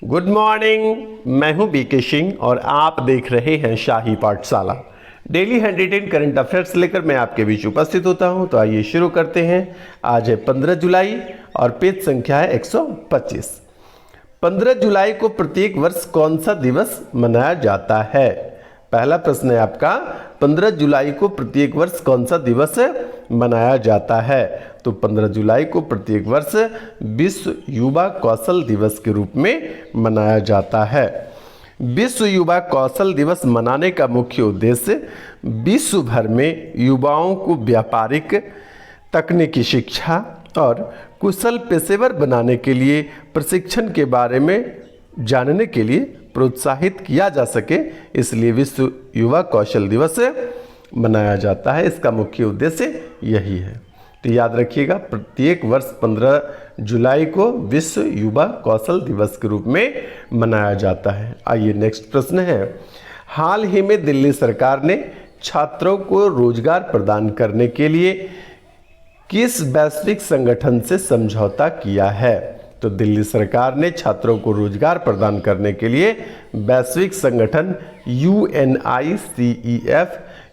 Good morning, मैं हूं BK Singh और आप देख रहे हैं शाही पाठशाला। डेली हैंडरिटन करंट अफेयर्स लेकर मैं आपके बीच उपस्थित होता हूं। तो आइए शुरू करते हैं। आज है 15 जुलाई और पेज संख्या है 125। 15 जुलाई को प्रत्येक वर्ष कौन सा दिवस मनाया जाता है? पहला प्रश्न है आपका, 15 जुलाई को प्रत्येक वर्ष कौन सा दिवस मनाया जाता है? तो 15 जुलाई को प्रत्येक वर्ष विश्व युवा कौशल दिवस के रूप में मनाया जाता है। विश्व युवा कौशल दिवस मनाने का मुख्य उद्देश्य विश्व भर में युवाओं को व्यापारिक, तकनीकी शिक्षा और कुशल पेशेवर बनाने के लिए प्रशिक्षण के बारे में जानने के लिए प्रोत्साहित किया जा सके, इसलिए विश्व युवा कौशल दिवस मनाया जाता है। इसका मुख्य उद्देश्य यही है। तो याद रखिएगा, प्रत्येक वर्ष 15 जुलाई को विश्व युवा कौशल दिवस के रूप में मनाया जाता है। आइए नेक्स्ट प्रश्न है, हाल ही में दिल्ली सरकार ने छात्रों को रोजगार प्रदान करने के लिए किस वैश्विक संगठन से समझौता किया है? तो दिल्ली सरकार ने छात्रों को रोजगार प्रदान करने के लिए वैश्विक संगठन UNICEF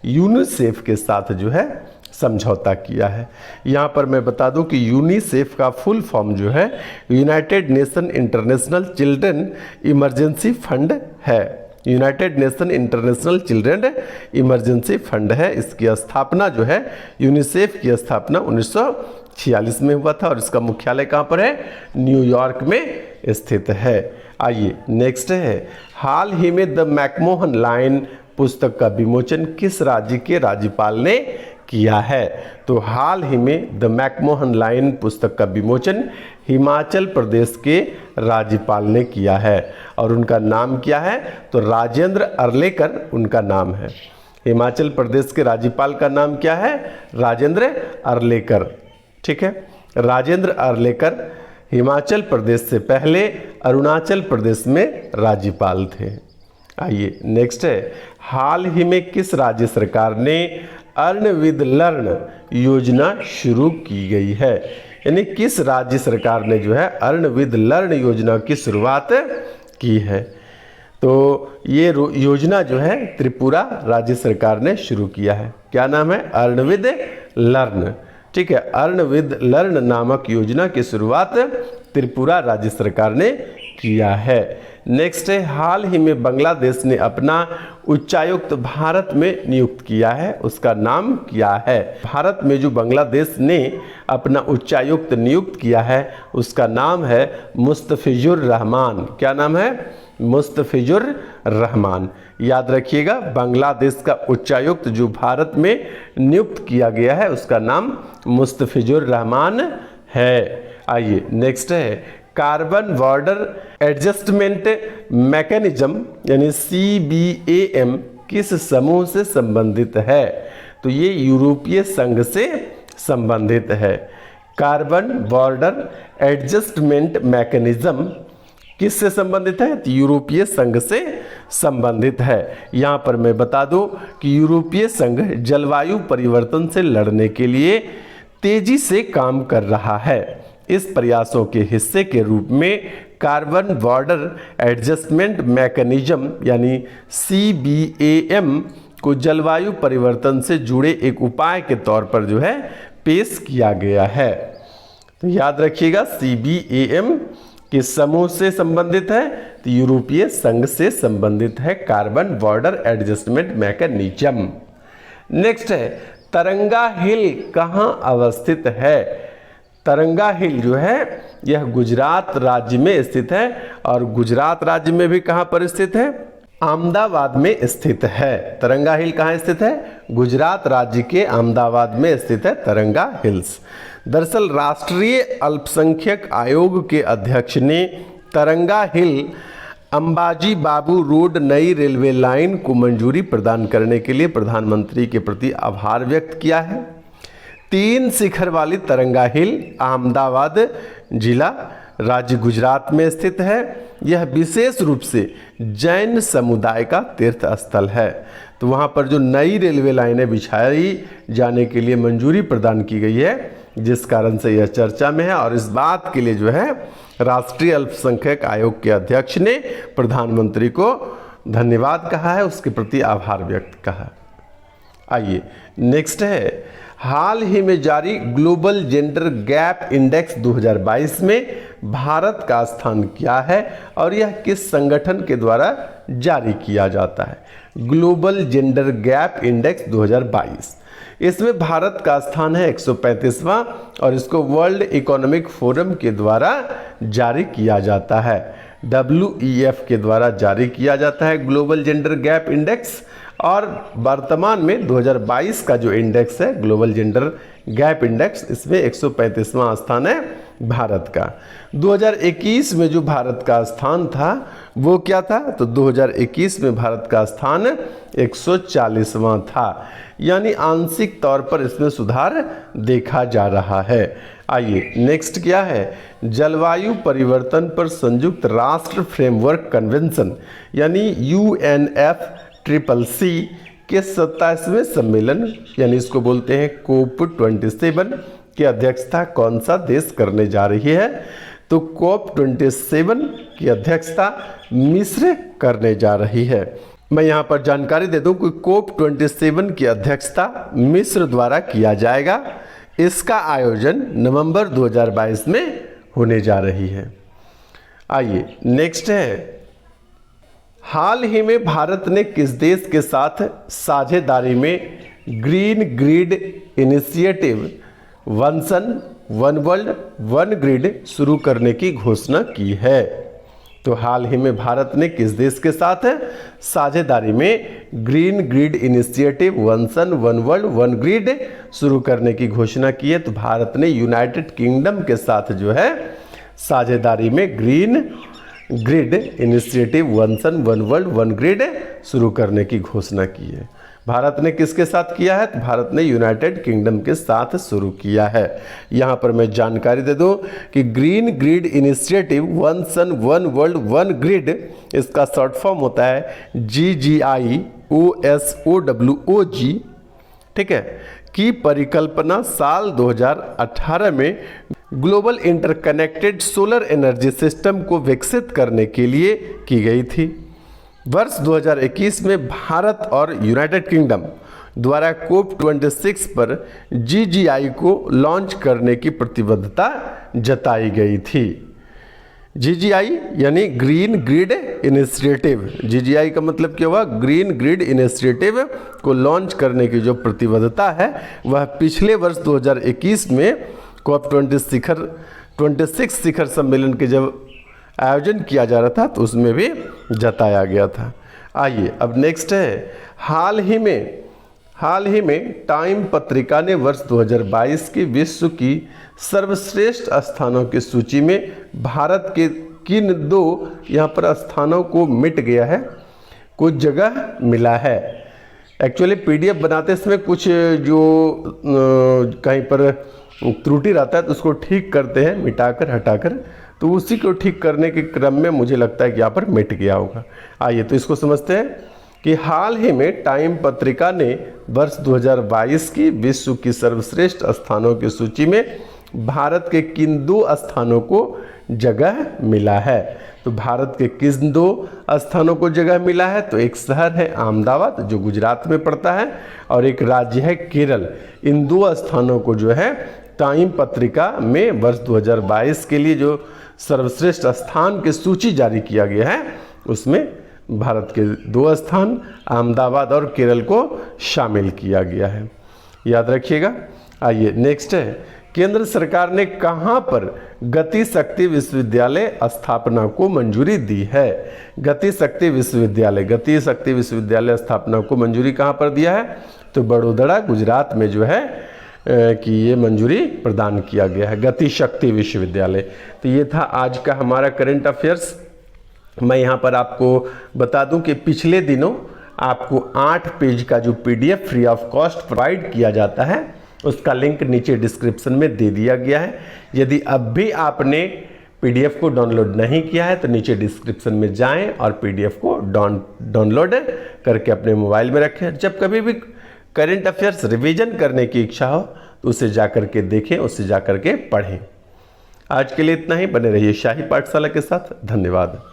यूनिसेफ के साथ जो है समझौता किया है। यहाँ पर मैं बता दूं कि यूनिसेफ का फुल फॉर्म जो है United Nation International Children Emergency Fund है। United Nation International Children Emergency Fund है। इसकी स्थापना जो है, यूनिसेफ की स्थापना 1946 में हुआ था और इसका मुख्यालय कहाँ पर है? न्यूयॉर्क में स्थित है। आइए नेक्स्ट है, हाल ही में द मैकमोहन लाइन पुस्तक का विमोचन किस राज्य के राज्यपाल ने किया है? तो हाल ही में द मैकमोहन लाइन पुस्तक का विमोचन हिमाचल प्रदेश के राज्यपाल ने किया है और उनका नाम क्या है? तो राजेंद्र अर्लेकर उनका नाम है। हिमाचल प्रदेश के राज्यपाल का नाम क्या है? राजेंद्र अर्लेकर। ठीक है, राजेंद्र अर्लेकर हिमाचल प्रदेश से पहले अरुणाचल प्रदेश में राज्यपाल थे। आइए नेक्स्ट है, हाल ही में किस राज्य सरकार ने अर्न विद लर्न योजना शुरू की गई है? यानी किस राज्य सरकार ने जो है अर्न विद लर्न योजना की शुरुआत की है? तो ये योजना जो है त्रिपुरा राज्य सरकार ने शुरू किया है। क्या नाम है? Earn with learn. ठीक है, अर्न विद लर्न नामक योजना की शुरुआत त्रिपुरा राज्य सरकार ने किया है। नेक्स्ट है, हाल ही में बांग्लादेश ने अपना उच्चायुक्त भारत में नियुक्त किया है, उसका नाम क्या है? भारत में जो बांग्लादेश ने अपना उच्चायुक्त नियुक्त किया है उसका नाम है मुस्तफिजुर रहमान। क्या नाम है? मुस्तफिजुर रहमान। याद रखिएगा, बांग्लादेश का उच्चायुक्त जो भारत में नियुक्त किया गया है उसका नाम मुस्तफिजुर रहमान है। आइए नेक्स्ट है, कार्बन बॉर्डर एडजस्टमेंट मैकेनिज्म यानी CBAM किस समूह से संबंधित है? तो ये यूरोपीय संघ से संबंधित है। कार्बन बॉर्डर एडजस्टमेंट मैकेनिज्म किससे संबंधित है? तो यूरोपीय संघ से संबंधित है। यहाँ पर मैं बता दूं कि यूरोपीय संघ जलवायु परिवर्तन से लड़ने के लिए तेजी से काम कर रहा है। इस प्रयासों के हिस्से के रूप में कार्बन बॉर्डर एडजस्टमेंट मैकेनिज्म यानी CBAM को जलवायु परिवर्तन से जुड़े एक उपाय के तौर पर जो है पेश किया गया है। तो याद रखिएगा, CBAM किस समूह से संबंधित है? तो यूरोपीय संघ से संबंधित है carbon border adjustment mechanism. Next है, तरंगा हिल कहाँ अवस्थित है? तरंगा हिल जो है यह गुजरात राज्य में स्थित है और गुजरात राज्य में भी कहाँ पर स्थित है? अहमदाबाद में स्थित है। तरंगा हिल कहाँ स्थित है? गुजरात राज्य के अहमदाबाद में स्थित है तरंगा हिल्स। दरअसल राष्ट्रीय अल्पसंख्यक आयोग के अध्यक्ष ने तरंगा हिल अंबाजी बाबू रोड नई रेलवे लाइन को मंजूरी प्रदान करने के लिए प्रधानमंत्री के प्रति आभार व्यक्त किया है। 3 शिखर वाली तरंगा हिल अहमदाबाद जिला राज्य गुजरात में स्थित है। यह विशेष रूप से जैन समुदाय का तीर्थ स्थल है। तो वहाँ पर जो नई रेलवे लाइनें बिछाई जाने के लिए मंजूरी प्रदान की गई है जिस कारण से यह चर्चा में है। और इस बात के लिए जो है राष्ट्रीय अल्पसंख्यक आयोग के अध्यक्ष ने प्रधानमंत्री को धन्यवाद कहा है, उसके प्रति आभार व्यक्त कहा। आइए नेक्स्ट है, हाल ही में जारी ग्लोबल जेंडर गैप इंडेक्स 2022 में भारत का स्थान क्या है और यह किस संगठन के द्वारा जारी किया जाता है। ग्लोबल जेंडर गैप इंडेक्स 2022, इसमें भारत का स्थान है 135वां और इसको वर्ल्ड इकोनॉमिक फोरम के द्वारा जारी किया जाता है। WEF के द्वारा जारी किया जाता है ग्लोबल जेंडर गैप इंडेक्स। और वर्तमान में 2022 का जो इंडेक्स है ग्लोबल जेंडर गैप इंडेक्स, इसमें 135वां स्थान है भारत का। 2021 में जो भारत का स्थान था वो क्या था, तो 2021 में भारत का स्थान 140वां था, यानी आंशिक तौर पर इसमें सुधार देखा जा रहा है। आइए नेक्स्ट क्या है, जलवायु परिवर्तन पर संयुक्त राष्ट्र फ्रेमवर्क कन्वेंशन यानी UNFCCC के 27वें सम्मेलन यानी इसको बोलते हैं COP27 की अध्यक्षता कौन सा देश करने जा रही है, तो COP27 की अध्यक्षता मिस्र करने जा रही है। मैं यहाँ पर जानकारी दे दूं कि COP27 की अध्यक्षता मिस्र द्वारा किया जाएगा। इसका आयोजन नवंबर 2022 में होने जा रही है। आइए नेक्स्ट है, हाल ही में भारत ने किस देश के साथ साझेदारी में green grid initiative one sun one world one grid शुरू करने की घोषणा की है। तो हाल ही में भारत ने किस देश के साथ साझेदारी में green grid initiative one sun one world one grid शुरू करने की घोषणा की है। तो भारत ने यूनाइटेड किंगडम के साथ जो है साझेदारी में green grid initiative one sun one world one grid शुरू करने की घोषणा की है। भारत ने किसके साथ किया है, तो भारत ने यूनाइटेड किंगडम के साथ शुरू किया है। यहाँ पर मैं जानकारी दे दूँ कि green grid initiative one sun one world one grid, इसका शॉर्ट फॉर्म होता है GGIOSOWOG, ठीक है, की परिकल्पना साल 2018 में global interconnected solar energy system को विकसित करने के लिए की गई थी। वर्ष 2021 में भारत और यूनाइटेड किंगडम द्वारा COP26 पर GGI को लॉन्च करने की प्रतिबद्धता जताई गई थी। GGI यानी ग्रीन ग्रिड इनिशिएटिव, GGI का मतलब क्या हुआ, ग्रीन ग्रिड इनिशिएटिव को लॉन्च करने की जो प्रतिबद्धता है वह पिछले वर्ष 2021 में COP26 शिखर सम्मेलन के जब आयोजन किया जा रहा था तो उसमें भी जताया गया था। आइए अब नेक्स्ट है, हाल ही में टाइम पत्रिका ने वर्ष 2022 की विश्व की सर्वश्रेष्ठ स्थानों की सूची में भारत के किन 2 यहाँ पर स्थानों को मिट गया है, कुछ जगह मिला है। एक्चुअली PDF बनाते समय कुछ जो कहीं पर त्रुटि रहता है तो उसको ठीक करते हैं मिटाकर हटाकर, तो उसी को ठीक करने के क्रम में मुझे लगता है कि यहाँ पर मिट गया होगा। आइए तो इसको समझते हैं कि हाल ही में टाइम पत्रिका ने वर्ष 2022 की विश्व की सर्वश्रेष्ठ स्थानों की सूची में भारत के किन 2 स्थानों को जगह मिला है। तो भारत के किन 2 स्थानों को जगह मिला है, तो एक शहर है अहमदाबाद जो गुजरात में पड़ता है और एक राज्य है केरल। इन 2 स्थानों को जो है टाइम पत्रिका में वर्ष 2022 के लिए जो सर्वश्रेष्ठ स्थान की सूची जारी किया गया है उसमें भारत के 2 स्थान अहमदाबाद और केरल को शामिल किया गया है, याद रखिएगा। आइए नेक्स्ट है, केंद्र सरकार ने कहां पर गति शक्ति विश्वविद्यालय स्थापना को मंजूरी दी है। गति शक्ति विश्वविद्यालय स्थापना को मंजूरी कहां पर दिया है, तो बड़ोदरा गुजरात में जो है कि ये मंजूरी प्रदान किया गया है, गति शक्ति विश्वविद्यालय। तो ये था आज का हमारा करंट अफेयर्स। मैं यहाँ पर आपको बता दूं कि पिछले दिनों आपको 8 पेज का जो PDF free of cost provide किया जाता है उसका लिंक नीचे डिस्क्रिप्शन में दे दिया गया है। यदि अब भी आपने PDF को डाउनलोड नहीं किया है तो नीचे डिस्क्रिप्शन में जाएं और PDF को डाउनलोड करके अपने मोबाइल में रखें। जब कभी भी करंट अफेयर्स रिवीजन करने की इच्छा हो उसे जाकर के देखें, उसे जाकर के पढ़ें। आज के लिए इतना ही। बने रहिए शाही पाठशाला के साथ। धन्यवाद।